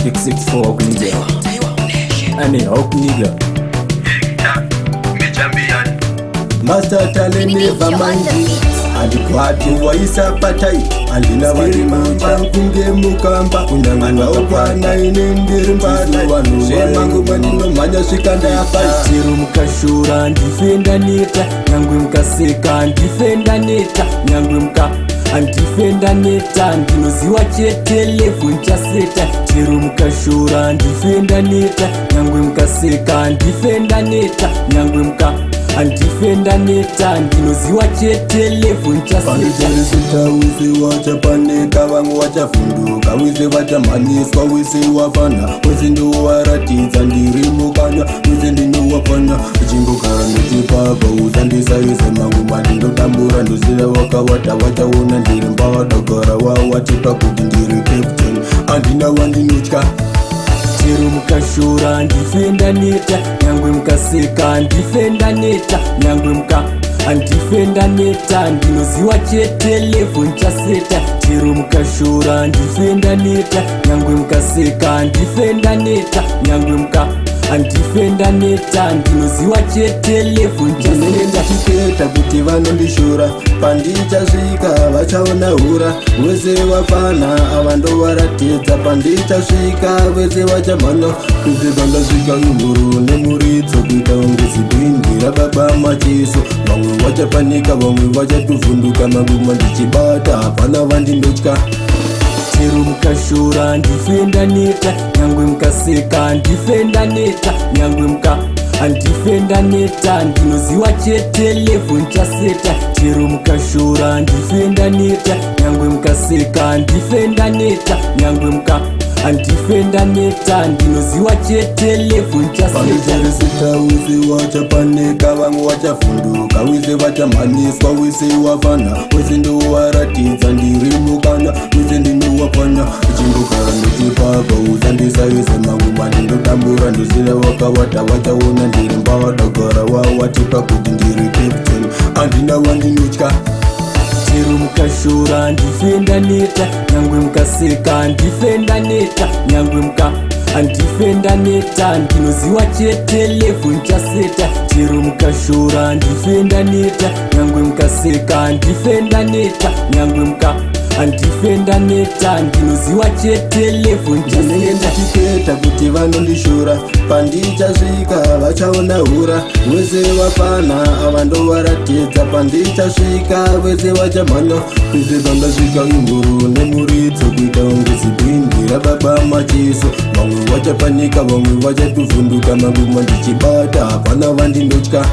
664 kunja ane hawk nigga Master tale never mind Adikwati waisa patai Andina wali mamba kunge mukamba Unangana okwana inendiri mbata Semangu manino manya shikanda ya fight Tiru mkashura ndifenda neta Nyangwe mkaseka ndifenda neta Nyangwe mka Antifenda neta ndinoziwa chetele funcha seta Tiru mkashura ndifenda neta Nyangwe mkaseka ndifenda neta Nyangwe mka Antifenda neta ndinoziwa chetele funcha seta Pandijalisita wisi wacha paneka wangu wacha funduka Wisi wacha maniswa wisi wafana Wisi ndo waratiza ndirimukanya Wisi ndino wafana Jingo karani tipapa Uzandisa yuse mangu madindo tambura Nduzile waka wata wacha una ndirimba Wadogora wa watipa kudindiri captain Andina wandinuchka Tiru mkashura ndifenda neta Nyangwe mkaseka ndifenda neta Nyangwe mka Antifenda neta ndinoziwa chetele funcha seta Tiru mkashura ndifenda neta Nyangwe mkaseka ndifenda neta Nyangwe mka Antifenda neta ndinoziwa chetele funcha seta Nenda kiketa kuti vano ndishura Pandicha shika vachaona hura Wese wafana avando waratidza Pandicha shika wese wachamano Kuzibanda shika umuru nemuritso Kuita ungezibindira baba machiso Vamwe wachapanika vamwe wachatuvunduka Maguma ndichibata hapana vandinotya Tiru mkashura ndifenda neta Nyangwe mkaseka ndifenda neta Nyangwe mka Antifenda neta ndinoziwa chetele funcha seta Tiru mkashura ndifenda neta Nyangwe mkaseka ndifenda neta Nyangwe mka Antifenda neta ndinoziwa chetele funcha seta Pandijalisita wisi wacha paneka wangu wacha funduka Wisi wacha maniswa wisi wafana Wisi ndo waratiza ndirimukanya Wisi ndino wafanya Jingo karani tipapa Uzandisa yuse mangu madindo tambura Nduzile waka wata wacha una ndirimba Wadogora wa watipa kudindiri captain Andina wandinuchka Tiru mkashura ndifenda neta Nyangwe mkaseka ndifenda neta Nyangwe mka Antifenda neta ndinoziwa chetele funcha seta Tiru mkashura ndifenda neta Nyangwe mkaseka ndifenda neta Nyangwe mka Antifenda neta ndinoziwa chetele funcha seta Nenda kiketa kuti vano ndishura Pandicha shika vachaona hura Wese wafana avando waratidza Pandicha shika wese wachamano Kuzibanda shika umuru nemuritso Kuita ungezibindira baba machiso Vamwe wachapanika vamwe wachatuvunduka Maguma ndichibata hapana vandinotya